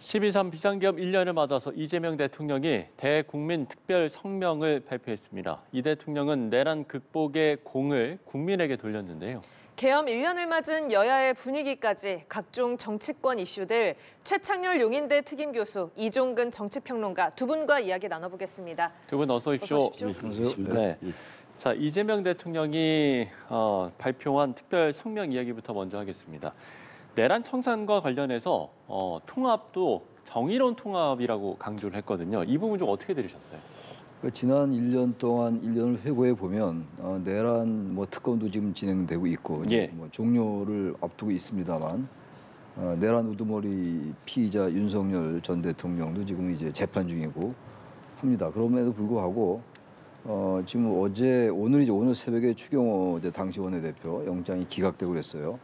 12.3 비상계엄 1년을 맞아서 이재명 대통령이 대국민 특별 성명을 발표했습니다. 이 대통령은 내란 극복의 공을 국민에게 돌렸는데요. 계엄 1년을 맞은 여야의 분위기까지 각종 정치권 이슈들 최창렬 용인대 특임교수, 이종근 정치평론가 두 분과 이야기 나눠보겠습니다. 두 분 어서 오십시오. 안녕하세요. 네. 자, 이재명 대통령이 발표한 특별 성명 이야기부터 먼저 하겠습니다. 내란 청산과 관련해서 통합도 정의로운 통합이라고 강조를 했거든요. 이 부분 좀 어떻게 들으셨어요? 지난 1년 동안 1년을 회고해 보면 내란 특검도 지금 진행되고 있고 예. 종료를 앞두고 있습니다만 내란 우두머리 피의자 윤석열 전 대통령도 지금 이제 재판 중이고 합니다. 그럼에도 불구하고 지금 오늘 새벽에 추경호 당시 원내대표 영장이 기각되고 그랬어요.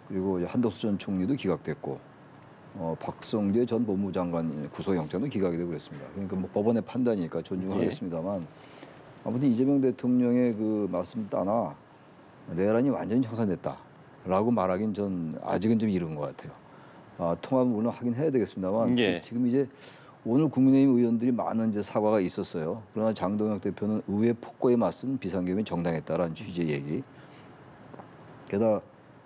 그리고 한덕수 전 총리도 기각됐고 박성재 전 법무장관 구속영장도 기각이 되고 그랬습니다. 그러니까 법원의 판단이니까 존중하겠습니다만 아무튼 이재명 대통령의 그 말씀 따나 내란이 완전히 청산됐다라고 말하긴 전 아직은 좀 이른 것 같아요. 통합은 물론 하긴 해야 되겠습니다만 지금 이제 오늘 국민의힘 의원들이 많은 이제 사과가 있었어요. 그러나 장동혁 대표는 의회 폭거에 맞선 비상계엄이 정당했다라는 취지의 얘기. 게다가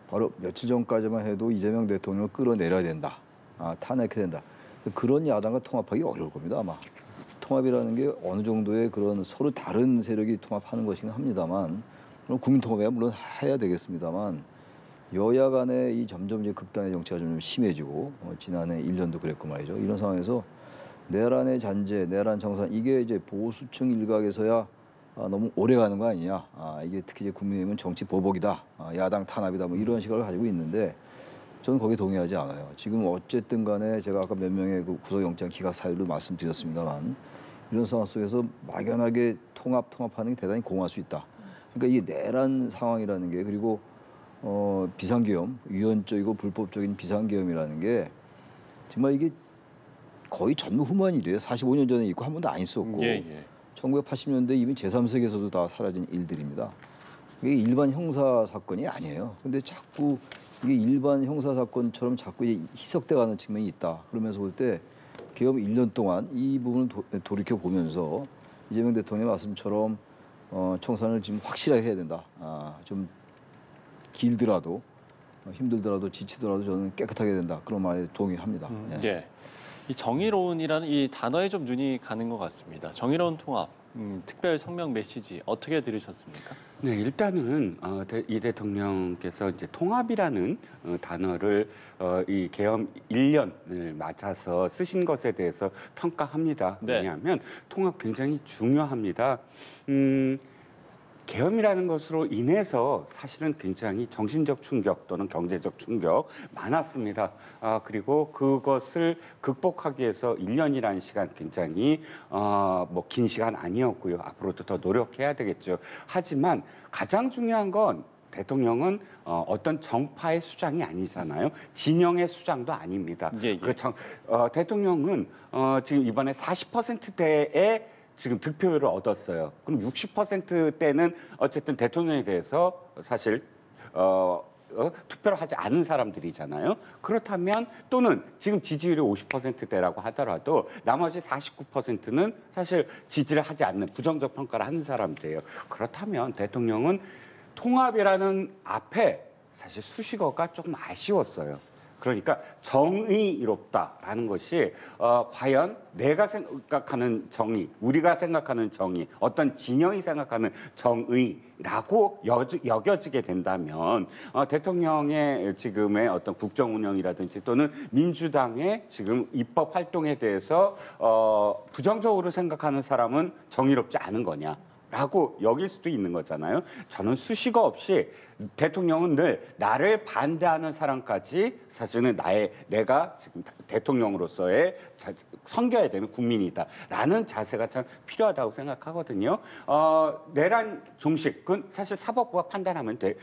바로 며칠 전까지만 해도 이재명 대통령을 끌어내려야 된다. 탄핵해야 된다. 그런 야당과 통합하기 어려울 겁니다, 아마. 통합이라는 게 어느 정도의 그런 서로 다른 세력이 통합하는 것이긴 합니다만, 국민 통합이야 물론 해야 되겠습니다만, 여야 간의 이 점점 이제 극단의 정치가 좀 심해지고, 지난해 1년도 그랬고 말이죠. 이런 상황에서 내란의 잔재, 내란 청산, 이게 이제 보수층 일각에서야 너무 오래 가는 거 아니냐. 이게 특히 이제 국민의힘은 정치 보복이다. 야당 탄압이다. 이런 시각을 가지고 있는데 저는 거기에 동의하지 않아요. 지금 어쨌든 간에 제가 아까 몇 명의 그 구속영장 기각 사유를 말씀드렸습니다만 이런 상황 속에서 막연하게 통합하는 게 대단히 공할 수 있다. 그러니까 이 내란 상황이라는 게 그리고 비상계엄, 위헌적이고 불법적인 비상계엄이라는 게 정말 이게 거의 전무후무한 일이에요. 45년 전에 있고 한 번도 안 있었고 1980년대 이미 제3세계에서도 다 사라진 일들입니다. 이게 일반 형사 사건이 아니에요. 근데 자꾸 이게 일반 형사 사건처럼 자꾸 희석돼가는 측면이 있다. 그러면서 볼 때 계엄 1년 동안 이 부분을 돌이켜 보면서 이재명 대통령의 말씀처럼 청산을 지금 확실하게 해야 된다. 좀 길더라도 힘들더라도 지치더라도 저는 깨끗하게 해야 된다. 그런 말에 동의합니다. 네. 이 정의로운이라는 이 단어에 좀 눈이 가는 것 같습니다. 정의로운 통합, 특별 성명 메시지 어떻게 들으셨습니까? 네, 일단은 이 대통령께서 이제 통합이라는 단어를 이 계엄 1년을 맞아서 쓰신 것에 대해서 평가합니다. 네. 왜냐하면 통합 굉장히 중요합니다. 계엄이라는 것으로 인해서 사실은 굉장히 정신적 충격 또는 경제적 충격 많았습니다. 그리고 그것을 극복하기 위해서 1년이라는 시간 굉장히 긴 시간 아니었고요. 앞으로도 더 노력해야 되겠죠. 하지만 가장 중요한 건 대통령은 어떤 정파의 수장이 아니잖아요. 진영의 수장도 아닙니다. 대통령은 지금 이번에 40%대의 지금 득표율을 얻었어요. 그럼 60%대는 어쨌든 대통령에 대해서 사실 투표를 하지 않은 사람들이잖아요. 그렇다면 또는 지금 지지율이 50%대라고 하더라도 나머지 49%는 사실 지지를 하지 않는 부정적 평가를 하는 사람들이에요. 그렇다면 대통령은 통합이라는 앞에 사실 수식어가 조금 아쉬웠어요. 그러니까 정의롭다라는 것이 과연 내가 생각하는 정의, 우리가 생각하는 정의, 어떤 진영이 생각하는 정의라고 여겨지게 된다면 대통령의 지금의 어떤 국정 운영이라든지 또는 민주당의 지금 입법 활동에 대해서 부정적으로 생각하는 사람은 정의롭지 않은 거냐. 라고 여길 수도 있는 거잖아요. 저는 수식어 없이 대통령은 늘 나를 반대하는 사람까지 사실은 내가 지금 대통령으로서의 섬겨야 되는 국민이다라는 자세가 참 필요하다고 생각하거든요. 내란 종식은 사실 사법부가 판단하면 될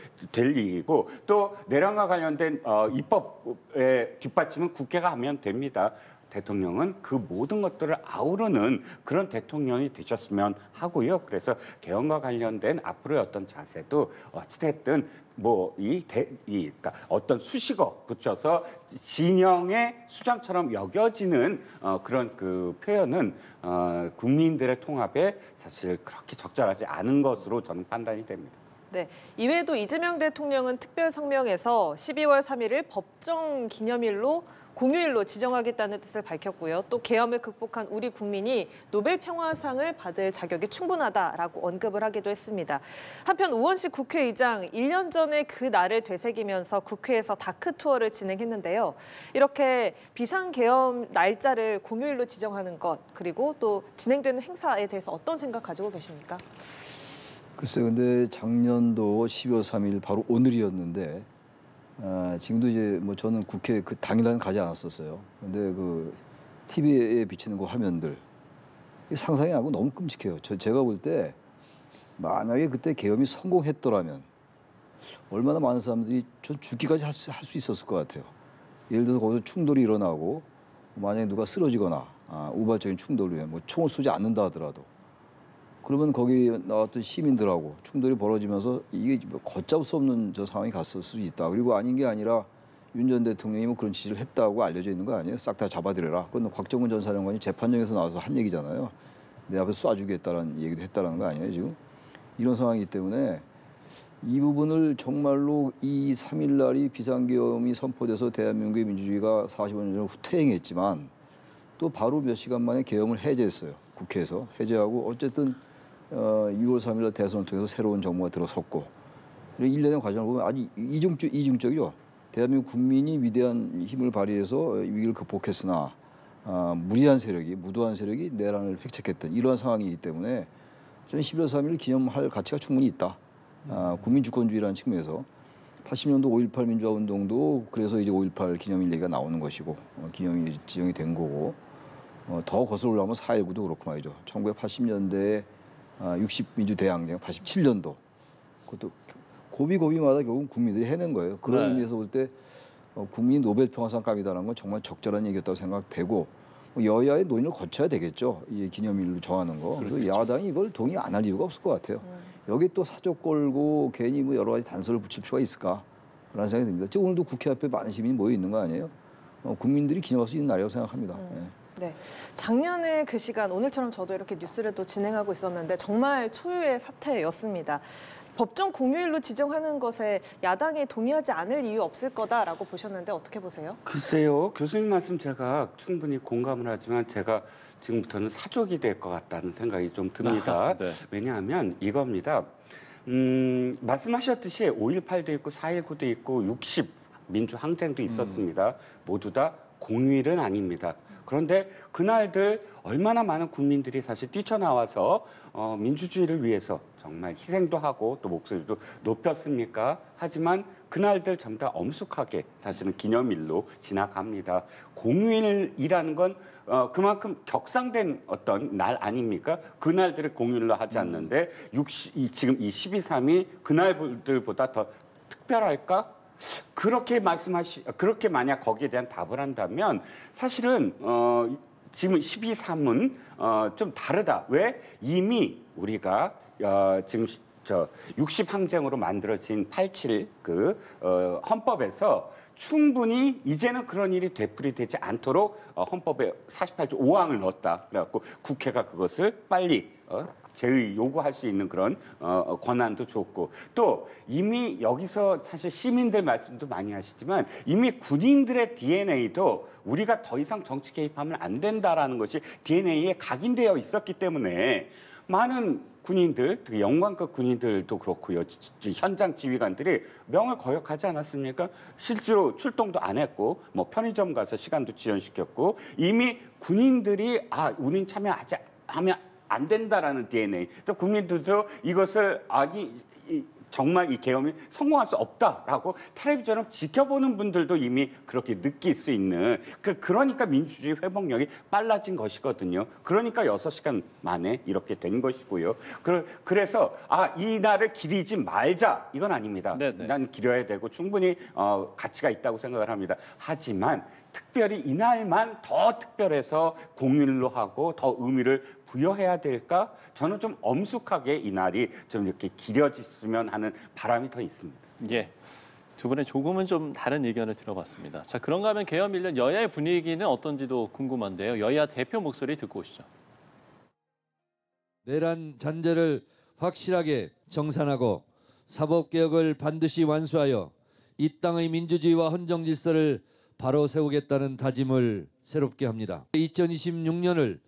일이고 또 내란과 관련된 입법의 뒷받침은 국회가 하면 됩니다. 대통령은 그 모든 것들을 아우르는 그런 대통령이 되셨으면 하고요. 그래서 개헌과 관련된 앞으로의 어떤 자세도 어찌됐든 그러니까 어떤 수식어 붙여서 진영의 수장처럼 여겨지는 그런 그 표현은 국민들의 통합에 사실 그렇게 적절하지 않은 것으로 저는 판단이 됩니다. 네, 이외에도 이재명 대통령은 특별 성명에서 12월 3일을 법정 기념일로 공휴일로 지정하겠다는 뜻을 밝혔고요. 또 계엄을 극복한 우리 국민이 노벨 평화상을 받을 자격이 충분하다라고 언급을 하기도 했습니다. 한편 우원식 국회의장 1년 전에 그 날을 되새기면서 국회에서 다크 투어를 진행했는데요. 이렇게 비상계엄 날짜를 공휴일로 지정하는 것 그리고 또 진행되는 행사에 대해서 어떤 생각 가지고 계십니까? 글쎄, 근데 작년도 12월 3일 바로 오늘이었는데 지금도 이제 뭐 저는 국회 그 당일날은 가지 않았었어요. 근데 그 TV에 비치는 그 화면들 상상이 안 하고 너무 끔찍해요. 제가 볼 때 만약에 그때 계엄이 성공했더라면 얼마나 많은 사람들이 전 죽기까지 할 수 있었을 것 같아요. 예를 들어서 거기서 충돌이 일어나고 만약에 누가 쓰러지거나 우발적인 충돌이면 뭐 총을 쏘지 않는다 하더라도 그러면 거기 나왔던 시민들하고 충돌이 벌어지면서 이게 걷잡을 수 없는 저 상황이 갔을 수 있다. 그리고 아닌 게 아니라 윤 전 대통령이 뭐 그런 지시를 했다고 알려져 있는 거 아니에요? 싹 다 잡아들여라. 그건 곽정은 전 사령관이 재판정에서 나와서 한 얘기잖아요. 내 앞에서 쏴주겠다라는 얘기도 했다라는 거 아니에요, 지금? 이런 상황이기 때문에 이 부분을 정말로 이 3일 날이 비상계엄이 선포돼서 대한민국의 민주주의가 45년 전에 후퇴행했지만 또 바로 몇 시간 만에 계엄을 해제했어요. 국회에서 해제하고 어쨌든 6월 3일 날 대선을 통해서 새로운 정부가 들어섰고 일련의 과정을 보면 아주 이중적이죠. 대한민국 국민이 위대한 힘을 발휘해서 위기를 극복했으나 무도한 세력이 내란을 획책했던 이러한 상황이기 때문에 저는 11월 3일 기념할 가치가 충분히 있다. 국민주권주의라는 측면에서 80년도 5.18 민주화 운동도 그래서 이제 5.18 기념일 얘기가 나오는 것이고 기념일 지정이 된 거고 더 거슬러 올라가면 4.19도 그렇고 말이죠. 1980년대에 60민주 대항쟁 87년도 그것도 고비마다 결국 국민들이 해낸 거예요. 그런 의미에서 볼 때 국민 노벨 평화상 값이다라는 건 정말 적절한 얘기였다고 생각되고 여야의 논의를 거쳐야 되겠죠. 이 기념일로 정하는 거. 그래서 야당이 이걸 동의 안 할 이유가 없을 것 같아요. 여기 또 사족 걸고 괜히 뭐 여러 가지 단서를 붙일 필요가 있을까라는 생각이 듭니다. 지금 오늘도 국회 앞에 많은 시민이 모여 있는 거 아니에요? 국민들이 기념할 수 있는 날이라고 생각합니다. 네, 작년에 그 시간 오늘처럼 저도 이렇게 뉴스를 또 진행하고 있었는데 정말 초유의 사태였습니다. 법정 공휴일로 지정하는 것에 야당이 동의하지 않을 이유 없을 거다라고 보셨는데 어떻게 보세요? 글쎄요. 교수님 말씀 제가 충분히 공감을 하지만 제가 지금부터는 사족이 될 것 같다는 생각이 좀 듭니다. 네. 왜냐하면 이겁니다. 말씀하셨듯이 5.18도 있고 4.19도 있고 60 민주항쟁도 있었습니다. 모두 다 공휴일은 아닙니다. 그런데 그날들 얼마나 많은 국민들이 사실 뛰쳐나와서 민주주의를 위해서 정말 희생도 하고 또 목소리도 높였습니까? 하지만 그날들 전부 다 엄숙하게 사실은 기념일로 지나갑니다. 공휴일이라는 건 그만큼 격상된 어떤 날 아닙니까? 그날들을 공휴일로 하지 않는데 지금 이 12.3이 그날들보다 더 특별할까? 그렇게 만약 거기에 대한 답을 한다면 사실은 지금 12.3은 좀 다르다. 왜? 이미 우리가 지금 60 항쟁으로 만들어진 87 그 헌법에서 충분히 이제는 그런 일이 되풀이되지 않도록 헌법에 48조 5항을 넣었다. 그래갖고 국회가 그것을 빨리 제의 요구할 수 있는 그런 권한도 줬고 또 이미 여기서 사실 시민들 말씀도 많이 하시지만 이미 군인들의 DNA도 우리가 더 이상 정치 개입하면 안 된다라는 것이 DNA에 각인되어 있었기 때문에 많은 군인들, 특히 영관급 군인들도 그렇고요. 현장 지휘관들이 명을 거역하지 않았습니까? 실제로 출동도 안 했고 뭐 편의점 가서 시간도 지연시켰고 이미 군인들이 우린 참여하면 안 된다라는 DNA. 또 국민들도 이것을 정말 이 계엄이 성공할 수 없다라고 텔레비전을 지켜보는 분들도 이미 그렇게 느낄 수 있는 그러니까 민주주의 회복력이 빨라진 것이거든요. 그러니까 6시간 만에 이렇게 된 것이고요. 그래서 이 날을 기리지 말자 이건 아닙니다. 네네. 난 기려야 되고 충분히 가치가 있다고 생각을 합니다. 하지만 특별히 이날만 더 특별해서 공휴일로 하고 더 의미를 부여해야 될까? 저는 좀 엄숙하게 이날이 좀 이렇게 길어졌으면 하는 바람이 더 있습니다. 예. 두 분의 조금은 좀 다른 의견을 들어봤습니다. 자, 그런가 하면 개헌 1년 여야의 분위기는 어떤지도 궁금한데요. 여야 대표 목소리 듣고 오시죠. 내란 잔재를 확실하게 정산하고 사법개혁을 반드시 완수하여 이 땅의 민주주의와 헌정 질서를 바로 세우겠다는 다짐을 새롭게 합니다. 2026년을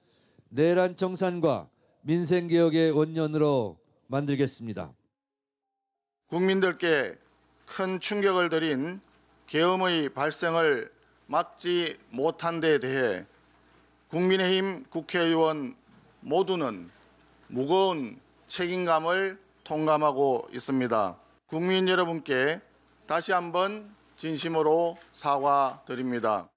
내란 정산과 민생개혁의 원년으로 만들겠습니다. 국민들께 큰 충격을 드린 계엄의 발생을 막지 못한 데 대해 국민의힘 국회의원 모두는 무거운 책임감을 통감하고 있습니다. 국민 여러분께 다시 한번 진심으로 사과드립니다.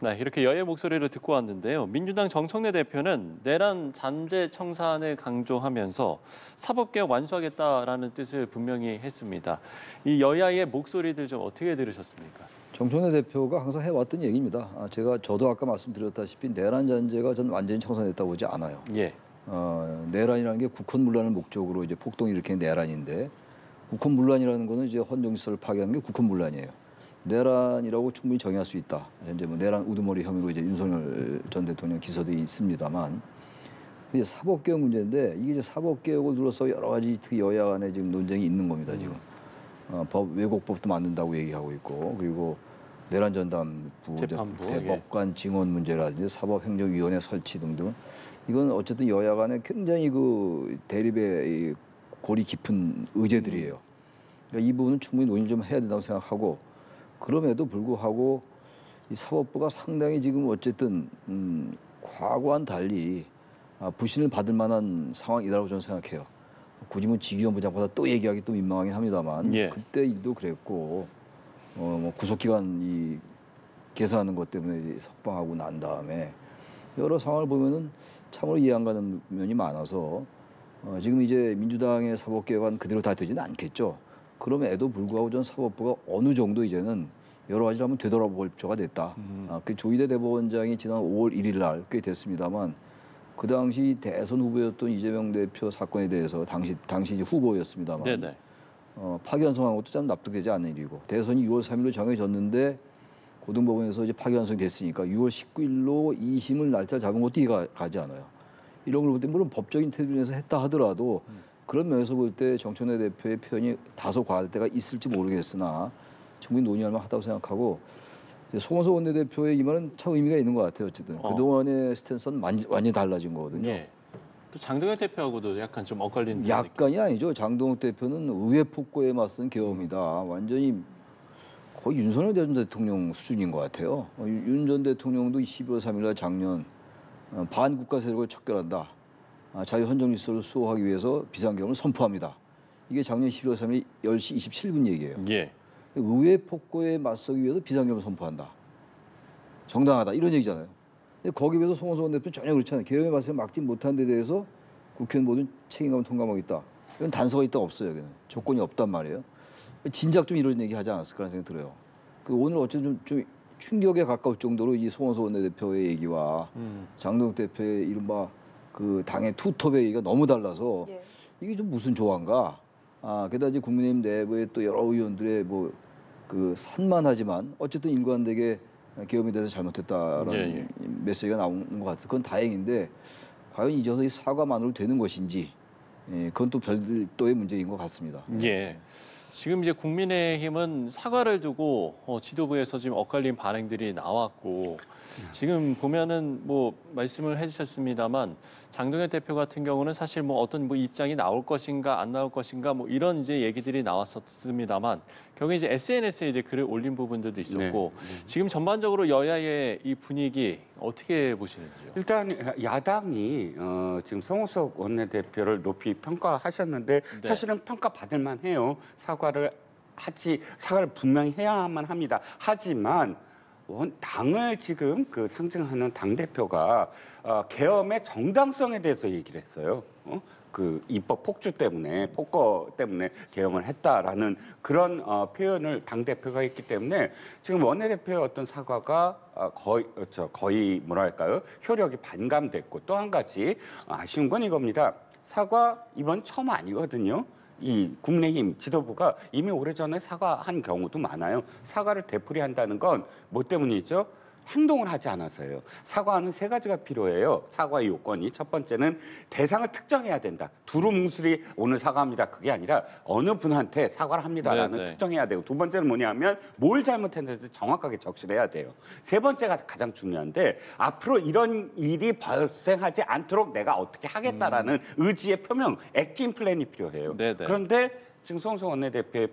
네, 이렇게 여야의 목소리를 듣고 왔는데요. 민주당 정청래 대표는 내란 잔재 청산을 강조하면서 사법개혁 완수하겠다라는 뜻을 분명히 했습니다. 이 여야의 목소리들 좀 어떻게 들으셨습니까? 정청래 대표가 항상 해왔던 얘기입니다. 저도 아까 말씀드렸다시피 내란 잔재가 전 완전히 청산됐다고 보지 않아요. 예. 내란이라는 게 국헌문란을 목적으로 이제 폭동을 일으키는 내란인데 국헌문란이라는 거는 이제 헌정질서를 파괴하는 게 국헌문란이에요. 내란이라고 충분히 정의할 수 있다. 현재 뭐 내란 우두머리 혐의로 이제 윤석열 전 대통령 기소돼 있습니다만, 이게 사법개혁 문제인데 이게 이제 사법개혁을 둘러서 여러 가지 특히 여야 간에 지금 논쟁이 있는 겁니다. 지금 왜곡법도 만든다고 얘기하고 있고, 그리고 내란 전담부, 재판부, 대법관 증언 문제라든지 사법행정위원회 설치 등등, 이건 어쨌든 여야 간에 굉장히 그 대립의 골이 깊은 의제들이에요. 그러니까 이 부분은 충분히 논의 좀 해야 된다고 생각하고, 그럼에도 불구하고 이 사법부가 상당히 지금 어쨌든 과거와는 달리 부신을 받을 만한 상황이라고 저는 생각해요. 굳이 뭐 지기현 부장보다 또 얘기하기 또 민망하긴 합니다만, 예. 그때 일도 그랬고 뭐 구속기간 이 계산하는 것 때문에 석방하고 난 다음에 여러 상황을 보면은 참으로 이해 안 가는 면이 많아서 지금 이제 민주당의 사법개혁은 그대로 다 되지는 않겠죠. 그럼에도 불구하고 전 사법부가 어느 정도 이제는 여러 가지를 한번 되돌아볼 필요가 됐다. 그 조희대 대법원장이 지난 5월 1일 날 꽤 됐습니다만, 그 당시 대선 후보였던 이재명 대표 사건에 대해서 당시 이제 후보였습니다만, 네네. 파기환송한 것도 참 납득되지 않는 일이고, 대선이 6월 3일로 정해졌는데 고등법원에서 이제 파기환송이 됐으니까 6월 19일로 2심을 날짜 잡은 것도 이해가 가지 않아요. 이런 걸 볼 때 물론 법적인 테두리에서 했다 하더라도 그런 면에서 볼 때 정청래 대표의 표현이 다소 과할 때가 있을지 모르겠으나 충분히 논의할 만하다고 생각하고, 송원석 원내대표의 이 말은 참 의미가 있는 것 같아요. 어쨌든 그동안의 스탠스는 완전히 달라진 거거든요. 예. 또 장동혁 대표하고도 약간 좀 엇갈리는 약간이 아니죠. 장동혁 대표는 의회 폭거에 맞선 계엄이다. 완전히 거의 윤석열 전 대통령 수준인 것 같아요. 윤 전 대통령도 12월 3일 날 작년 반국가 세력을 척결한다. 자유헌정질서를 수호하기 위해서 비상계엄을 선포합니다. 이게 작년 11월 3일 10시 27분 얘기예요. 예. 의회 폭거에 맞서기 위해서 비상계엄을 선포한다. 정당하다. 이런 얘기잖아요. 근데 거기에 비해서 송원석 원내대표는 전혀 그렇지 않아요. 계엄에 맞서 막지 못한 데 대해서 국회는 모든 책임감을 통감하고 있다. 이건 단서가 있다 없어요. 여기는. 조건이 없단 말이에요. 진작 좀 이런 얘기 하지 않았을까라는 생각이 들어요. 오늘 어쨌든 좀 충격에 가까울 정도로 이 송원석 원내대표의 얘기와 장동혁 대표의 이른바 그 당의 투톱의 얘기가 너무 달라서 예. 이게 좀 무슨 조화인가? 게다가 이제 국민의힘 내부의 또 여러 의원들의 그 산만하지만 어쨌든 일관되게 계엄에 대해서 잘못했다라는 메시지가 나오는 것 같아요. 그건 다행인데 과연 이제서 이 사과만으로 되는 것인지, 그건 또 별도의 문제인 것 같습니다. 예. 지금 이제 국민의힘은 사과를 두고 지도부에서 지금 엇갈린 반응들이 나왔고, 지금 보면은 뭐 말씀을 해주셨습니다만 장동혁 대표 같은 경우는 사실 뭐 어떤 뭐 입장이 나올 것인가 안 나올 것인가 뭐 이런 이제 얘기들이 나왔었습니다만, 결국 이제 SNS에 이제 글을 올린 부분들도 있었고, 지금 전반적으로 여야의 이 분위기 어떻게 보시는지요? 일단 야당이 지금 송원석 원내대표를 높이 평가하셨는데 사실은 평가받을 만해요. 사과를 분명히 해야만 합니다. 하지만 당을 지금 상징하는 당 대표가 계엄의 정당성에 대해서 얘기를 했어요. 그 입법 폭주 때문에 폭거 때문에 계엄을 했다라는 그런 표현을 당 대표가 했기 때문에 지금 원내대표의 어떤 사과가 거의 뭐랄까요 효력이 반감됐고 또 한 가지 아쉬운 건 이겁니다. 사과 이번 처음 아니거든요. 이 국민의힘 지도부가 이미 오래전에 사과한 경우도 많아요. 사과를 되풀이한다는 건 뭐 때문이죠? 행동을 하지 않아서요. 사과하는 세 가지가 필요해요. 사과의 요건이. 첫 번째는 대상을 특정해야 된다. 두루뭉술이 오늘 사과합니다. 그게 아니라 어느 분한테 사과를 합니다라는 특정해야 되고 두 번째는 뭐냐면 뭘 잘못했는지 정확하게 적시해야 돼요. 세 번째가 가장 중요한데 앞으로 이런 일이 발생하지 않도록 내가 어떻게 하겠다라는 의지의 표명, 액팅 플랜이 필요해요. 네네. 그런데 지금 송영길 원내대표의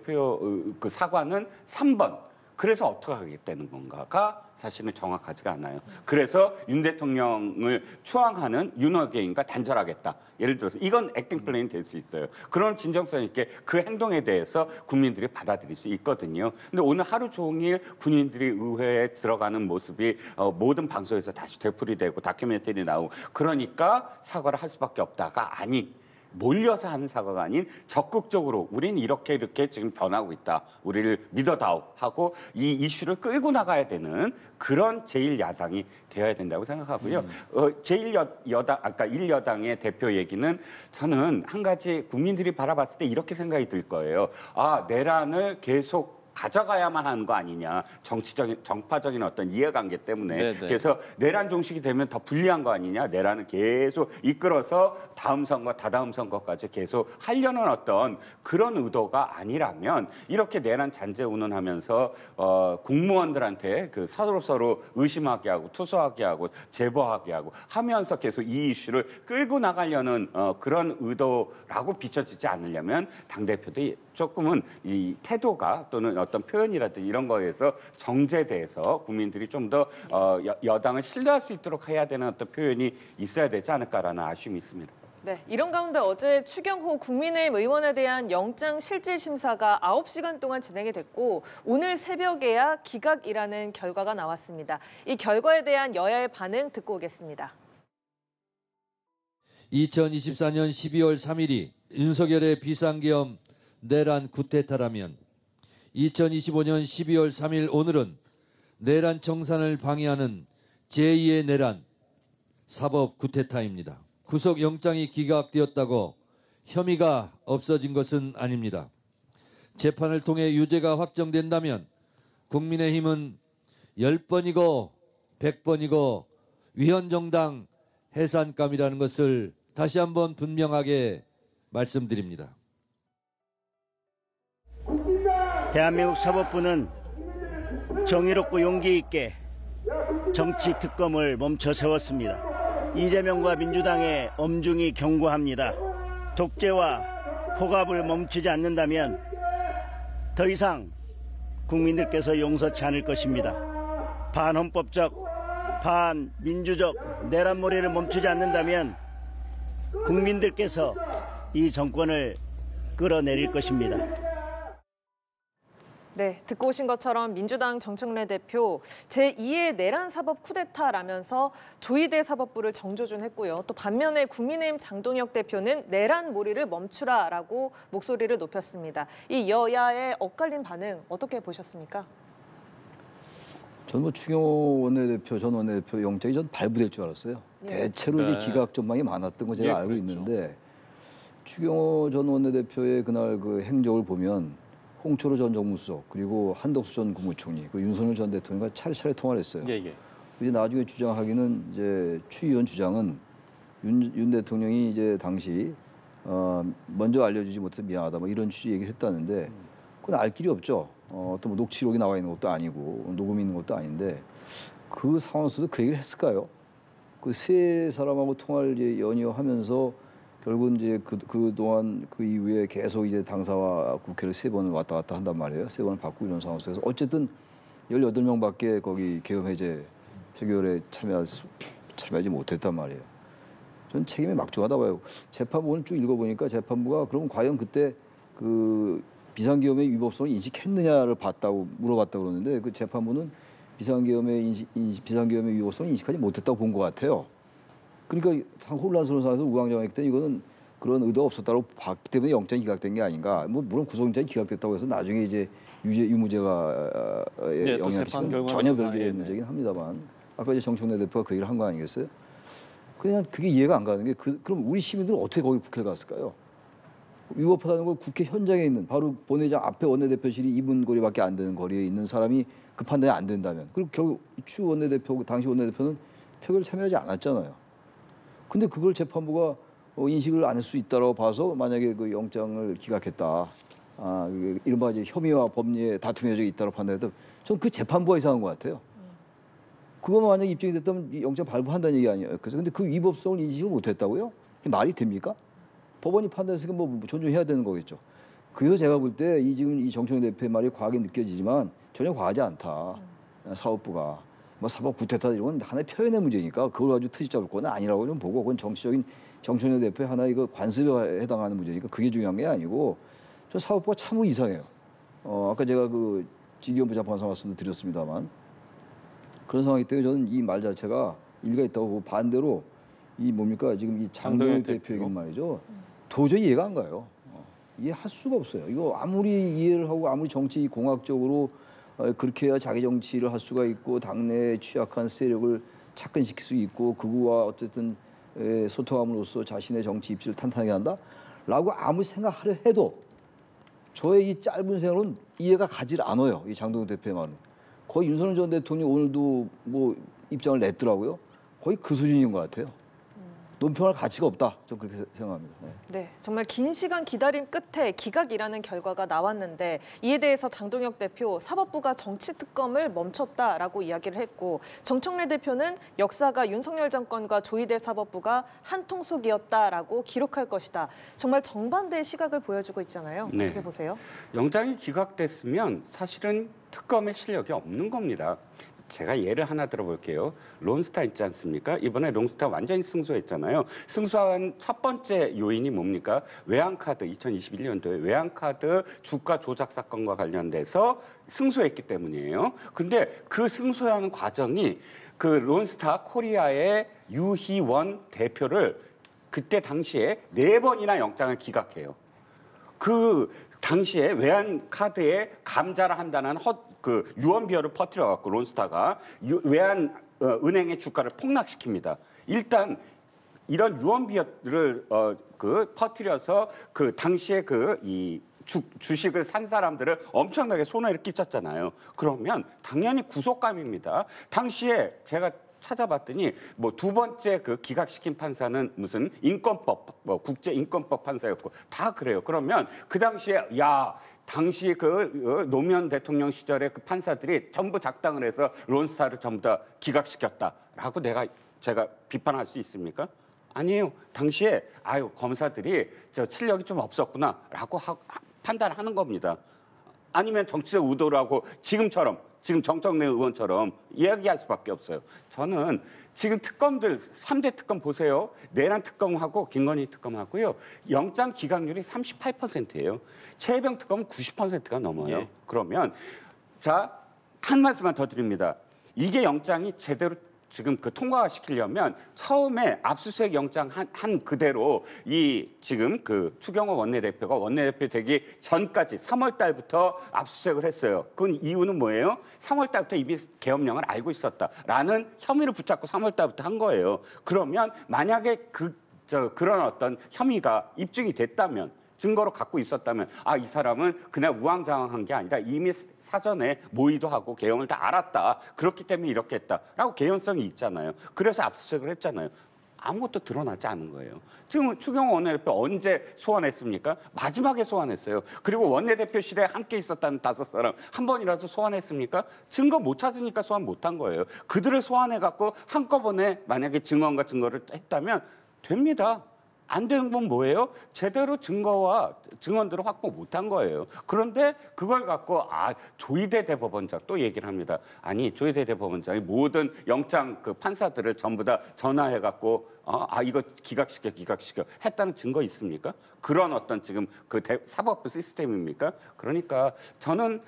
그 사과는 3번. 그래서 어떻게 하겠다는 건가가 사실은 정확하지가 않아요. 그래서 윤 대통령을 추앙하는 윤호개인과 단절하겠다. 예를 들어서 이건 액팅 플랜이 될 수 있어요. 그런 진정성 있게 그 행동에 대해서 국민들이 받아들일 수 있거든요. 근데 오늘 하루 종일 군인들이 의회에 들어가는 모습이 모든 방송에서 다시 되풀이되고 다큐멘터리 나오고 그러니까 사과를 할 수밖에 없다가 아니. 몰려서 하는 사과가 아닌 적극적으로 우린 이렇게 지금 변하고 있다. 우리를 믿어다오 하고 이 이슈를 끌고 나가야 되는 그런 제1야당이 되어야 된다고 생각하고요. 제1여당, 아까 1여당의 대표 얘기는 저는 한 가지 국민들이 바라봤을 때 이렇게 생각이 들 거예요. 아, 내란을 계속 가져가야만 하는 거 아니냐. 정치적인, 정파적인 어떤 이해관계 때문에. 네네. 그래서 내란 종식이 되면 더 불리한 거 아니냐. 내란을 계속 이끌어서 다음 선거, 다다음 선거까지 계속 하려는 어떤 그런 의도가 아니라면 이렇게 내란 잔재 운운하면서 공무원들한테 그 서로 의심하게 하고 투소하게 하고 제보하게 하고 하면서 계속 이 이슈를 끌고 나가려는 그런 의도라고 비춰지지 않으려면 당대표도 조금은 이 태도가 또는 어떤 표현이라든지 이런 거에서 정제돼서 국민들이 좀 더 여당을 신뢰할 수 있도록 해야 되는 어떤 표현이 있어야 되지 않을까라는 아쉬움이 있습니다. 네, 이런 가운데 어제 추경호 국민의힘 의원에 대한 영장 실질 심사가 9시간 동안 진행이 됐고 오늘 새벽에야 기각이라는 결과가 나왔습니다. 이 결과에 대한 여야의 반응 듣고 오겠습니다. 2024년 12월 3일이 윤석열의 비상계엄 내란 쿠데타라면 2025년 12월 3일 오늘은 내란 청산을 방해하는 제2의 내란 사법 쿠데타입니다. 구속영장이 기각되었다고 혐의가 없어진 것은 아닙니다. 재판을 통해 유죄가 확정된다면 국민의힘은 10번이고 100번이고 위헌정당 해산감이라는 것을 다시 한번 분명하게 말씀드립니다. 대한민국 사법부는 정의롭고 용기 있게 정치 특검을 멈춰 세웠습니다. 이재명과 민주당에 엄중히 경고합니다. 독재와 폭압을 멈추지 않는다면 더 이상 국민들께서 용서치 않을 것입니다. 반헌법적, 반민주적 내란몰이를 멈추지 않는다면 국민들께서 이 정권을 끌어내릴 것입니다. 네, 듣고 오신 것처럼 민주당 정청래 대표 제2의 내란 사법 쿠데타라면서 조희대 사법부를 정조준했고요. 또 반면에 국민의힘 장동혁 대표는 내란 몰이를 멈추라라고 목소리를 높였습니다. 이 여야의 엇갈린 반응 어떻게 보셨습니까? 저는 뭐 추경호 원내대표, 전 원내대표 영장이 전 발부될 줄 알았어요. 예. 대체로 네. 이제 기각 전망이 많았던 거 제가 예, 알고 그랬죠. 있는데 추경호 전 원내대표의 그날 그 행적을 보면 홍철호 전 정무수석 그리고 한덕수 전 국무총리 그리고 윤석열 전 대통령과 차례차례 통화를 했어요. 예, 예. 이제 나중에 주장하기는 이제 추 의원 주장은 윤 대통령이 이제 당시 먼저 알려주지 못해서 미안하다 뭐 이런 취지 얘기를 했다는데 그건 알 길이 없죠. 또 뭐 녹취록이 나와 있는 것도 아니고 녹음이 있는 것도 아닌데 그 상황에서도 그 얘기를 했을까요? 그 세 사람하고 통화를 이제 연이어하면서 결국은 이제 그동안 그 이후에 계속 이제 당사와 국회를 3번을 왔다 갔다 한단 말이에요. 3번을 바꾸고 이런 상황 속에서 어쨌든 18명밖에 거기 계엄 해제 표결에 참여하지 못했단 말이에요. 전 책임이 막중하다 봐요. 재판부는 쭉 읽어보니까 재판부가 그럼 과연 그때 그 비상계엄의 위법성을 인식했느냐를 물어봤다고 그러는데 그 재판부는 비상계엄의 위법성을 인식하지 못했다고 본 것 같아요. 그러니까 상 혼란스러운 상황에서 우왕좌왕했기 때문에 이거는 그런 의도가 없었다고 봤기 때문에 영장이 기각된 게 아닌가. 뭐 물론 구속영장이 기각됐다고 해서 나중에 이제 유무죄가 네, 또 영향을 재판 끼치는 결과는 전혀 또 별개의 네, 네. 문제긴 합니다만 아까 이제 정청래 대표가 그 얘기를 한 거 아니겠어요? 그냥 그게 이해가 안 가는 게 그럼 우리 시민들은 어떻게 거기 국회를 갔을까요? 위법하다는 걸 국회 현장에 있는 바로 본회의장 앞에 원내대표실이 2분 거리밖에 안 되는 거리에 있는 사람이 그 판단이 안 된다면 그리고 결국 추 원내대표 당시 원내대표는 표결을 참여하지 않았잖아요. 근데 그걸 재판부가 인식을 안 할 수 있다고 봐서 만약에 그 영장을 기각했다. 이른바 이제 혐의와 법리에 다툼이 여져 있다고 판단했다. 저는 그 재판부가 이상한 것 같아요. 그거만 만약에 입증이 됐다면 이 영장 발부한다는 얘기 아니에요. 그래서 근데 그 위법성을 인식을 못했다고요? 이게 말이 됩니까? 법원이 판단했으니까 뭐 존중해야 되는 거겠죠. 그래서 제가 볼 때 지금 이 정청래 대표의 말이 과하게 느껴지지만 전혀 과하지 않다. 사법부가 뭐 사법 구태타 이런 건 하나의 표현의 문제니까 그걸 가지고 트집 잡을 건 아니라고 좀 보고 그건 정치적인 정청래 대표의 하나의 이거 관습에 해당하는 문제니까 그게 중요한 게 아니고 저 사법부가 참 이상해요. 아까 제가 그 지기현부 재판사 말씀도 드렸습니다만 그런 상황이기 때문에 저는 이 말 자체가 일리가 있다고 보고 반대로 이 뭡니까 지금 이 장동혁 대표에게 말이죠. 도저히 이해가 안 가요. 이해할 수가 없어요. 이거 아무리 이해를 하고 아무리 정치 공학적으로 그렇게 해야 자기 정치를 할 수가 있고 당내에 취약한 세력을 착근시킬 수 있고 그거와 어쨌든 소통함으로써 자신의 정치 입지를 탄탄하게 한다라고 아무리 생각하려 해도 저의 이 짧은 생각은 이해가 가질 않아요. 이 장동혁 대표의 말은. 거의 윤석열 전 대통령이 오늘도 뭐 입장을 냈더라고요. 거의 그 수준인 것 같아요. 논평할 가치가 없다. 좀 그렇게 생각합니다. 네, 정말 긴 시간 기다림 끝에 기각이라는 결과가 나왔는데 이에 대해서 장동혁 대표 사법부가 정치특검을 멈췄다라고 이야기를 했고 정청래 대표는 역사가 윤석열 정권과 조희대 사법부가 한 통속이었다라고 기록할 것이다. 정말 정반대의 시각을 보여주고 있잖아요. 네. 어떻게 보세요? 영장이 기각됐으면 사실은 특검의 실력이 없는 겁니다. 제가 예를 하나 들어볼게요. 론스타 있지 않습니까? 이번에 론스타 완전히 승소했잖아요. 승소한 첫 번째 요인이 뭡니까? 외환카드 2021년도에 외환카드 주가 조작 사건과 관련돼서 승소했기 때문이에요. 근데 그 승소하는 과정이 그 론스타 코리아의 유희원 대표를 그때 당시에 4번이나 영장을 기각해요. 그 당시에 외환카드에 감자를 한다는 그 유언비어를 퍼뜨려 갖고 론스타가 외환 은행의 주가를 폭락시킵니다. 일단 이런 유언비어를 그 퍼뜨려서 그 당시에 그 이 주식을 산 사람들을 엄청나게 손해를 끼쳤잖아요. 그러면 당연히 구속감입니다. 당시에 제가 찾아봤더니 뭐 2번째 그 기각시킨 판사는 무슨 인권법, 뭐 국제 인권법 판사였고 다 그래요. 그러면 그 당시에 당시 그 노무현 대통령 시절에 그 판사들이 전부 작당을 해서 론스타를 전부 다 기각시켰다라고 제가 비판할 수 있습니까? 아니에요. 당시에 검사들이 저 실력이 좀 없었구나라고 판단하는 겁니다. 아니면 정치적 의도라고 지금 정청래 의원처럼 이야기할 수밖에 없어요. 저는 지금 특검들 3대 특검 보세요. 내란 특검하고 김건희 특검하고요. 영장 기각률이 38%예요. 최혜병 특검은 90%가 넘어요. 예. 그러면 자, 한 말씀만 더 드립니다. 이게 영장이 제대로 지금 그 통과가 시키려면 처음에 압수수색 영장 한 그대로 이 지금 그 추경호 원내대표가 원내대표 되기 전까지 3월 달부터 압수수색을 했어요. 그 이유는 뭐예요? 3월 달부터 이미 계엄령을 알고 있었다라는 혐의를 붙잡고 3월 달부터 한 거예요. 그러면 만약에 그런 어떤 혐의가 입증이 됐다면 증거로 갖고 있었다면 이 사람은 그냥 우왕좌왕한 게 아니라 이미 사전에 모의도 하고 계엄을 다 알았다. 그렇기 때문에 이렇게 했다라고 개연성이 있잖아요. 그래서 압수수색을 했잖아요. 아무것도 드러나지 않은 거예요. 지금 추경호 원내대표 언제 소환했습니까? 마지막에 소환했어요. 그리고 원내대표실에 함께 있었다는 5사람 한 번이라도 소환했습니까? 증거 못 찾으니까 소환 못한 거예요. 그들을 소환해갖고 한꺼번에 만약에 증언과 증거를 했다면 됩니다. 안 되는 건 뭐예요? 제대로 증언들을 확보 못한 거예요. 그런데 그걸 갖고 조희대 대법원장 또 얘기를 합니다. 아니 조희대 대법원장이 모든 영장 그 판사들을 전부 다 전화해갖고 이거 기각시켜 했다는 증거 있습니까? 그런 어떤 지금 그 사법부 시스템입니까? 그러니까 저는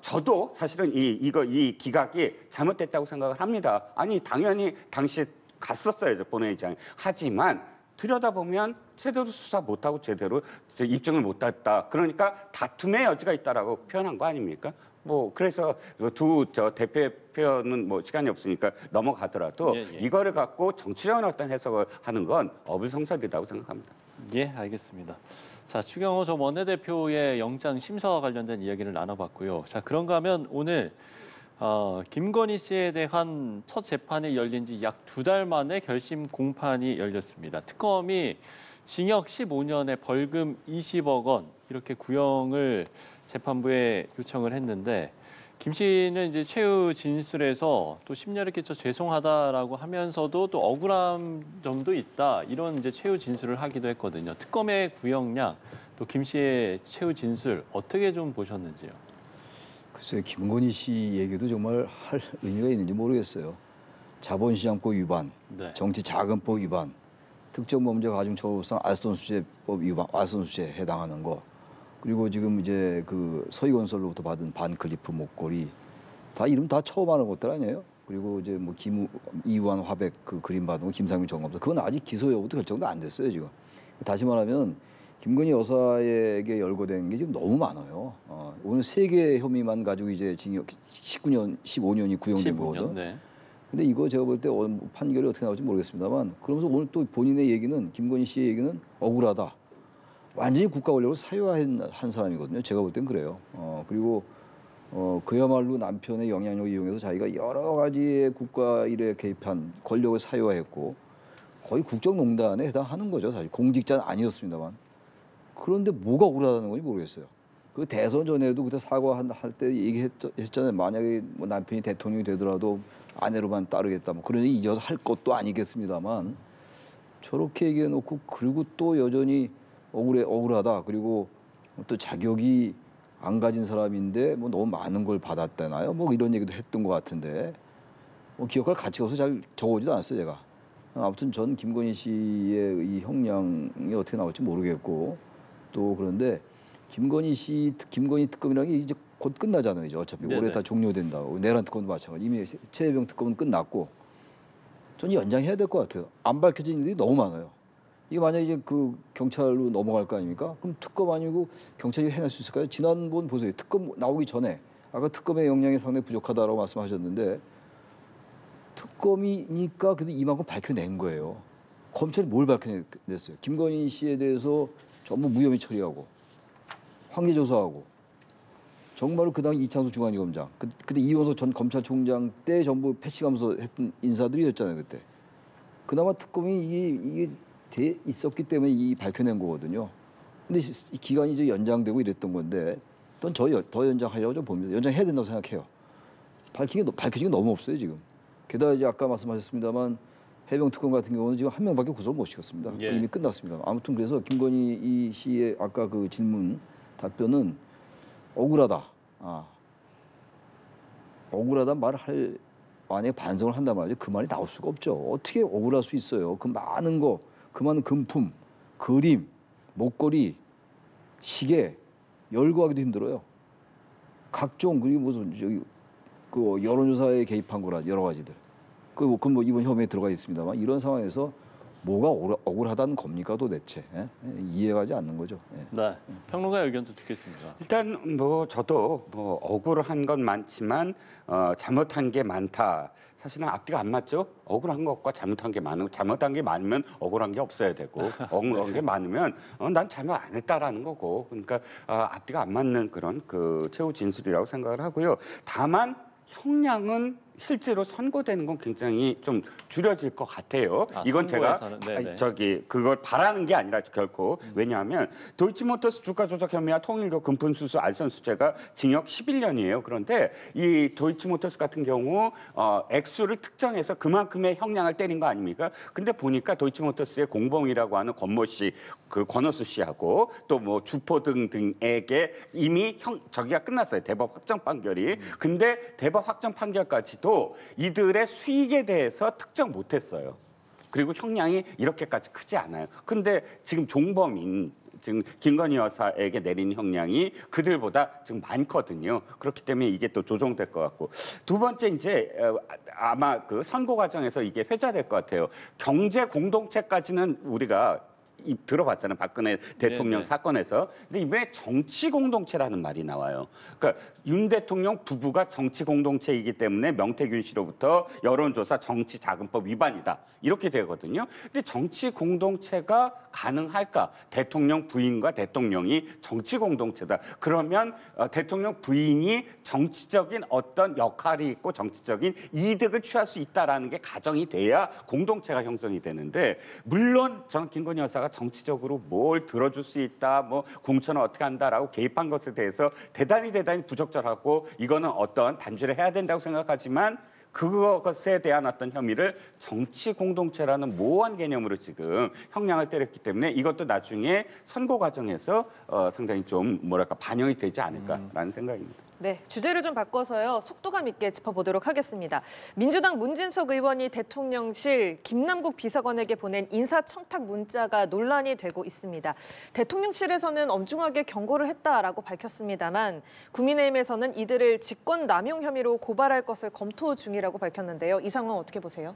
저도 사실은 이 기각이 잘못됐다고 생각을 합니다. 아니 당연히 당시 갔었어야죠 본회의장에. 하지만 들여다보면 제대로 수사 못하고 제대로 입증을 못했다. 그러니까 다툼의 여지가 있다라고 표현한 거 아닙니까? 뭐 그래서 두 대표의 표현은 뭐 시간이 없으니까 넘어가더라도 예, 예. 이거를 갖고 정치적인 어떤 해석을 하는 건 어불성설이라고 생각합니다. 예, 알겠습니다. 자, 추경호 전 원내대표의 영장 심사와 관련된 이야기를 나눠봤고요. 자, 그런가 하면 오늘 김건희 씨에 대한 첫 재판이 열린 지 약 2달 만에 결심 공판이 열렸습니다. 특검이 징역 15년에 벌금 20억 원 이렇게 구형을 재판부에 요청을 했는데 김 씨는 이제 최후 진술에서 또 심려를 끼쳐 죄송하다라고 하면서도 또 억울한 점도 있다 이런 이제 최후 진술을 하기도 했거든요. 특검의 구형량 또 김 씨의 최후 진술 어떻게 좀 보셨는지요? 글쎄요, 김건희 씨 얘기도 정말 할 의미가 있는지 모르겠어요. 자본시장법 위반, 네. 정치자금법 위반, 특정범죄 가중처벌상 알선수재법 위반, 알선수재에 해당하는 거. 그리고 지금 이제 그 서희건설로부터 받은 반클리프 목걸이 다 이름 다 처음 하는 것들 아니에요? 그리고 이제 뭐 이우한 화백 그 그림 받은 거 김상민 점검사 그건 아직 기소 여부도 결정도 안 됐어요 지금. 다시 말하면 김건희 여사에게 열거된 게 지금 너무 많아요. 오늘 3개 혐의만 가지고 이제 징역 19년, 15년이 구형된 15년, 거거든. 네. 근데 이거 제가 볼 때 판결이 어떻게 나올지 모르겠습니다만 그러면서 오늘 또 본인의 얘기는 김건희 씨의 얘기는 억울하다. 완전히 국가 권력을 사유화한 사람이거든요. 제가 볼 땐 그래요. 그리고 그야말로 남편의 영향력을 이용해서 자기가 여러 가지의 국가 일에 개입한 권력을 사유화했고 거의 국정농단에 해당하는 거죠. 사실 공직자는 아니었습니다만. 그런데 뭐가 억울하다는 건지 모르겠어요. 그 대선 전에도 그때 사과할 때 얘기했잖아요. 만약에 뭐 남편이 대통령이 되더라도 아내로만 따르겠다. 뭐 그러니 이어서 할 것도 아니겠습니다만 저렇게 얘기해놓고 그리고 또 여전히 억울하다. 그리고 또 자격이 안 가진 사람인데 뭐 너무 많은 걸 받았다나요? 뭐 이런 얘기도 했던 것 같은데 뭐 기억할 가치가 없어서 잘 적어오지도 않았어요 제가. 아무튼 전 김건희 씨의 이 형량이 어떻게 나올지 모르겠고 또 그런데 김건희 특검이라는 게 이제 곧 끝나잖아요. 이제 어차피 네네. 올해 다 종료된다고. 내란 특검도 마찬가지. 이미 최혜병 특검은 끝났고 저는 연장해야 될 것 같아요. 안 밝혀진 일들이 너무 많아요. 이게 만약에 이제 그 경찰로 넘어갈 거 아닙니까? 그럼 특검 아니고 경찰이 해낼 수 있을까요? 지난번 보세요. 특검 나오기 전에 아까 특검의 역량이 상당히 부족하다라고 말씀하셨는데 특검이니까 그래도 이만큼 밝혀낸 거예요. 검찰이 뭘 밝혀냈어요? 김건희 씨에 대해서 전부 무혐의 처리하고 황제 조사하고 정말로 그 당시 이창수 중앙지검장 그때 이원석 전 검찰총장 때 전부 패싱하면서 했던 인사들이었잖아요 그때. 그나마 특검이 이게 돼 있었기 때문에 이 밝혀낸 거거든요. 근데 이 기간이 이제 연장되고 이랬던 건데 더 연장하려고 좀 봅니다. 연장해야 된다고 생각해요. 밝혀진 게 너무 없어요 지금. 게다가 이제 아까 말씀하셨습니다만 해병 특검 같은 경우는 지금 한 명밖에 구속을 못 시켰습니다. 예. 이미 끝났습니다. 아무튼 그래서 김건희 씨의 아까 그 질문 답변은 억울하다. 억울하다 말을 할 만약에 반성을 한단 말이죠. 그 말이 나올 수가 없죠. 어떻게 억울할 수 있어요? 그 많은 거, 그 많은 금품, 그림, 목걸이, 시계 열거하기도 힘들어요. 각종 그리고 무슨 저기 그 여론조사에 개입한 거라 여러 가지들. 그건 뭐 이번 혐의에 들어가 있습니다만 이런 상황에서 뭐가 억울하다는 겁니까 도대체? 예? 이해가지 않는 거죠. 예. 네. 평론가 의견도 듣겠습니다. 일단 뭐 저도 뭐 억울한 건 많지만 잘못한 게 많다. 사실은 앞뒤가 안 맞죠. 억울한 것과 잘못한 게 많으면 잘못한 게 많으면 억울한 게 없어야 되고 억울한 게 많으면 난 잘못 안 했다라는 거고. 그러니까 앞뒤가 안 맞는 그런 그 최후 진술이라고 생각을 하고요. 다만 형량은 실제로 선고되는 건 굉장히 좀 줄여질 것 같아요. 이건 제가 선고에서는, 그걸 바라는 게 아니라 결코 왜냐하면 도이치모터스 주가 조작 혐의와 통일교 금품수수 알선 수재가 징역 11년이에요. 그런데 이 도이치모터스 같은 경우 액수를 특정해서 그만큼의 형량을 때린 거 아닙니까? 근데 보니까 도이치모터스의 공범이라고 하는 권모 씨, 그 권오수 씨하고 또 뭐 주포 등에게 이미 저기가 끝났어요. 대법 확정 판결이. 근데 대법 확정 판결까지도 이들의 수익에 대해서 특정 못했어요. 그리고 형량이 이렇게까지 크지 않아요. 근데 지금 종범인 지금 김건희 여사에게 내린 형량이 그들보다 지금 많거든요. 그렇기 때문에 이게 또 조정될 것 같고 두 번째 이제 아마 그 선고 과정에서 이게 회자될 것 같아요. 경제 공동체까지는 우리가 들어봤잖아요. 박근혜 대통령 네네. 사건에서. 근데 이번에 정치 공동체라는 말이 나와요. 그러니까 윤 대통령 부부가 정치 공동체이기 때문에 명태균 씨로부터 여론조사 정치자금법 위반이다. 이렇게 되거든요. 근데 정치 공동체가 가능할까? 대통령 부인과 대통령이 정치 공동체다. 그러면 대통령 부인이 정치적인 어떤 역할이 있고 정치적인 이득을 취할 수 있다라는 게 가정이 돼야 공동체가 형성이 되는데 물론 저는 김건희 여사가 정치적으로 뭘 들어줄 수 있다, 뭐 공천을 어떻게 한다라고 개입한 것에 대해서 대단히 부적절하고 이거는 어떤 단죄를 해야 된다고 생각하지만 그것에 대한 어떤 혐의를 정치 공동체라는 모호한 개념으로 지금 형량을 때렸기 때문에 이것도 나중에 선고 과정에서 상당히 좀 뭐랄까 반영이 되지 않을까라는 생각입니다. 네, 주제를 좀 바꿔서요. 속도감 있게 짚어보도록 하겠습니다. 민주당 문진석 의원이 대통령실 김남국 비서관에게 보낸 인사청탁 문자가 논란이 되고 있습니다. 대통령실에서는 엄중하게 경고를 했다라고 밝혔습니다만 국민의힘에서는 이들을 직권남용 혐의로 고발할 것을 검토 중이라고 밝혔는데요. 이 상황 어떻게 보세요?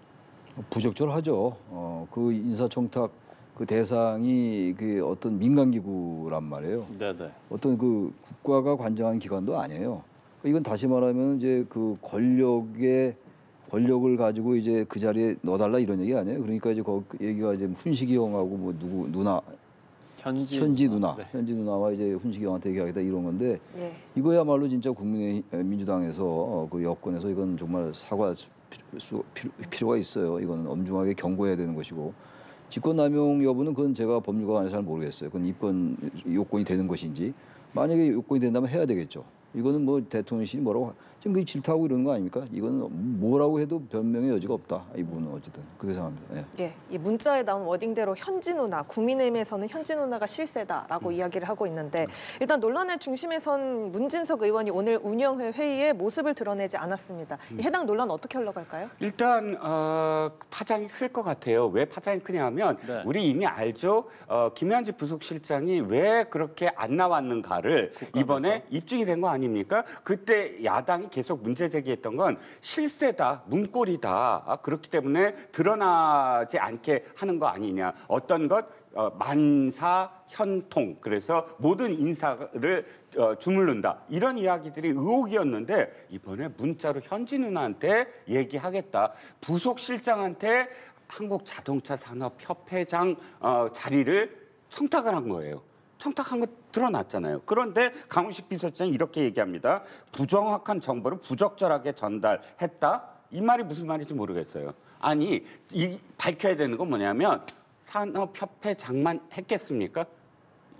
부적절하죠. 그 인사청탁 그 대상이 그 어떤 민간기구란 말이에요. 네네. 어떤 그 국가가 관장한 기관도 아니에요. 이건 다시 말하면 이제 그 권력을 가지고 이제 그 자리에 넣어달라 이런 얘기 아니에요. 그러니까 이제 그 얘기가 이제 훈식이 형하고 뭐 누구 누나 현지 누나, 네. 현지 누나와 이제 훈식이 형한테 얘기하겠다 이런 건데 예. 이거야말로 진짜 민주당에서 그 여권에서 이건 정말 사과 필요가 있어요. 이거는 엄중하게 경고해야 되는 것이고. 직권남용 여부는 그건 제가 법률가가 잘 모르겠어요. 그건 요건이 되는 것인지 만약에 요건이 된다면 해야 되겠죠. 이거는 뭐 대통령실이 뭐라고 지금 그게 질타하고 이러는 거 아닙니까? 이거는 뭐라고 해도 변명의 여지가 없다. 이 부분은 어쨌든 그렇게 생각합니다. 예. 예, 이 문자에 나온 워딩대로 현지 누나, 국민의힘에서는 현지 누나가 실세다라고 이야기를 하고 있는데 일단 논란의 중심에 선 문진석 의원이 오늘 운영회 회의에 모습을 드러내지 않았습니다. 이 해당 논란 어떻게 흘러갈까요? 일단 파장이 클 것 같아요. 왜 파장이 크냐면 네. 우리 이미 알죠. 김현지 부속실장이 왜 그렇게 안 나왔는가를 이번에 입증이 된 거 아닙니까? 그때 야당이 계속 문제 제기했던 건 실세다, 문고리다. 그렇기 때문에 드러나지 않게 하는 거 아니냐. 어떤 것 만사현통. 그래서 모든 인사를 주물른다. 이런 이야기들이 의혹이었는데 이번에 문자로 현지 누나한테 얘기하겠다. 부속실장한테 한국자동차산업협회장 자리를 청탁을 한 거예요. 청탁한 거 드러났잖아요. 그런데 강훈식 비서실장이 이렇게 얘기합니다. 부정확한 정보를 부적절하게 전달했다. 이 말이 무슨 말인지 모르겠어요. 아니, 밝혀야 되는 건 뭐냐면 산업협회장만 했겠습니까?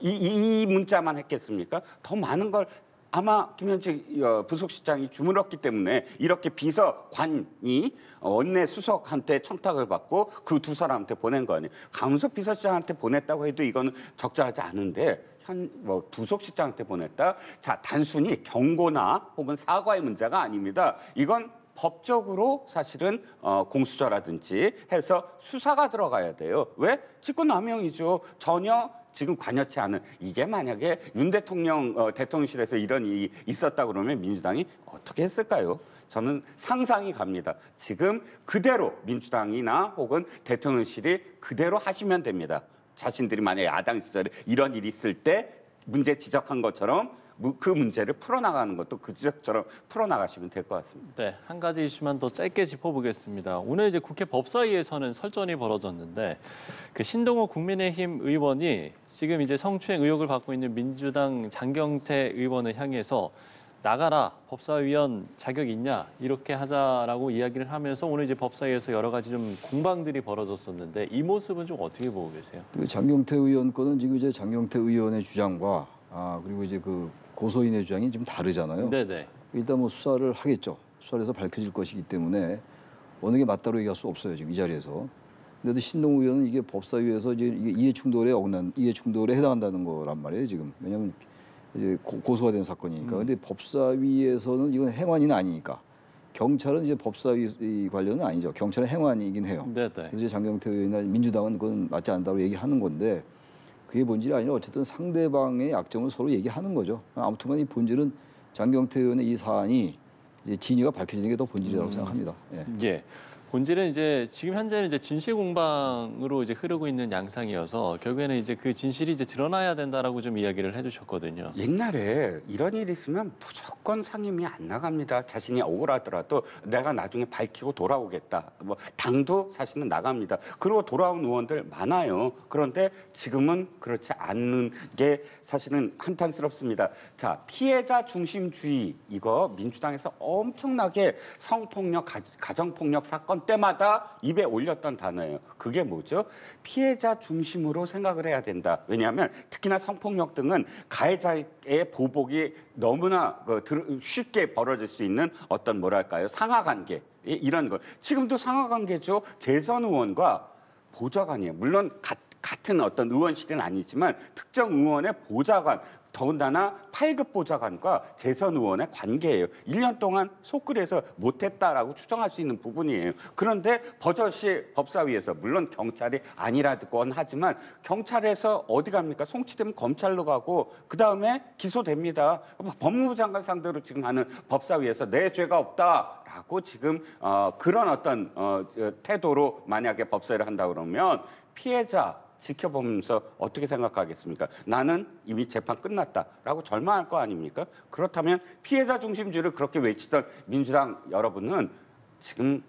이 문자만 했겠습니까? 더 많은 걸 아마 김현지 부속실장이 주물렀기 때문에 이렇게 비서관이 원내 수석한테 청탁을 받고 그 두 사람한테 보낸 거 아니에요. 강훈석 비서실장한테 보냈다고 해도 이거는 적절하지 않은데 부속실장한테 보냈다. 자, 단순히 경고나 혹은 사과의 문제가 아닙니다. 이건 법적으로 사실은 공수처라든지 해서 수사가 들어가야 돼요. 왜? 직권남용이죠. 전혀 지금 관여치 않은 이게 만약에 윤 대통령 대통령실에서 이런 일이 있었다 그러면 민주당이 어떻게 했을까요? 저는 상상이 갑니다. 지금 그대로 민주당이나 혹은 대통령실이 그대로 하시면 됩니다. 자신들이 만약에 야당 시절에 이런 일이 있을 때 문제 지적한 것처럼 그 문제를 풀어나가는 것도 그 지적처럼 풀어나가시면 될 것 같습니다. 네, 한 가지 이슈만 더 짧게 짚어보겠습니다. 오늘 이제 국회 법사위에서는 설전이 벌어졌는데 그 신동호 국민의힘 의원이 지금 이제 성추행 의혹을 받고 있는 민주당 장경태 의원을 향해서 나가라, 법사위원 자격 있냐 이렇게 하자라고 이야기를 하면서 오늘 이제 법사위에서 여러 가지 좀 공방들이 벌어졌었는데 이 모습은 좀 어떻게 보고 계세요? 그 장경태 의원 거는 지금 이제 장경태 의원의 주장과 그리고 이제 그 고소인의 주장이 좀 다르잖아요. 네네. 일단 뭐 수사를 하겠죠. 수사를 해서 밝혀질 것이기 때문에 어느 게 맞다고 얘기할 수 없어요. 지금 이 자리에서. 그런데 신동우 의원은 이게 법사위에서 이제 이게 이해 충돌에 해당한다는 거란 말이에요. 지금 왜냐하면 이제 고소가 된 사건이니까. 근데 법사위에서는 이건 행안위는 아니니까. 경찰은 이제 법사위 관련은 아니죠. 경찰은 행안이긴 해요. 네네. 그래서 이제 장경태 의원이나 민주당은 그건 맞지 않다고 얘기하는 건데. 그게 본질이 아니라 어쨌든 상대방의 약점을 서로 얘기하는 거죠. 아무튼간 이 본질은 장경태 의원의 이 사안이 이제 진위가 밝혀지는 게 더 본질이라고 생각합니다. 예. 예. 본질은 이제 지금 현재는 이제 진실 공방으로 이제 흐르고 있는 양상이어서 결국에는 이제 그 진실이 이제 드러나야 된다라고 좀 이야기를 해주셨거든요. 옛날에 이런 일이 있으면 무조건 상임위 안 나갑니다. 자신이 억울하더라도 내가 나중에 밝히고 돌아오겠다. 뭐 당도 사실은 나갑니다. 그리고 돌아온 의원들 많아요. 그런데 지금은 그렇지 않는 게 사실은 한탄스럽습니다. 자, 피해자 중심주의 이거 민주당에서 엄청나게 성폭력, 가정폭력 사건 때마다 입에 올렸던 단어예요. 그게 뭐죠? 피해자 중심으로 생각을 해야 된다. 왜냐하면 특히나 성폭력 등은 가해자의 보복이 너무나 쉽게 벌어질 수 있는 어떤 뭐랄까요? 상하관계 이런 거. 지금도 상하관계죠. 재선 의원과 보좌관이에요. 물론 같은 어떤 의원실은 아니지만 특정 의원의 보좌관, 더군다나 8급 보좌관과 재선 의원의 관계예요. 1년 동안 속글에서 못했다라고 추정할 수 있는 부분이에요. 그런데 버젓이 법사위에서 물론 경찰이 아니라곤 하지만 경찰에서 어디 갑니까? 송치되면 검찰로 가고 그다음에 기소됩니다. 법무부 장관 상대로 지금 하는 법사위에서 내 죄가 없다라고 지금 그런 어떤 태도로 만약에 법사위를 한다 그러면 피해자 지켜보면서 어떻게 생각하겠습니까? 나는 이미 재판 끝났다라고 절망할 거 아닙니까? 그렇다면 피해자 중심주의를 그렇게 외치던 민주당 여러분은 지금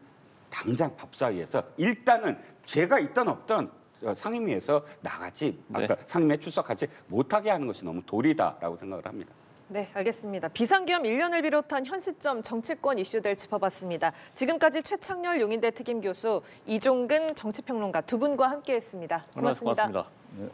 당장 법사위에서 일단은 죄가 있든 없든 상임위에서 나가지, 그러니까 상임위에 출석하지 못하게 하는 것이 너무 도리다라고 생각을 합니다. 네, 알겠습니다. 비상계엄 1년을 비롯한 현 시점 정치권 이슈들 짚어봤습니다. 지금까지 최창렬 용인대 특임 교수, 이종근 정치평론가 두 분과 함께했습니다. 고맙습니다. 고맙습니다. 네.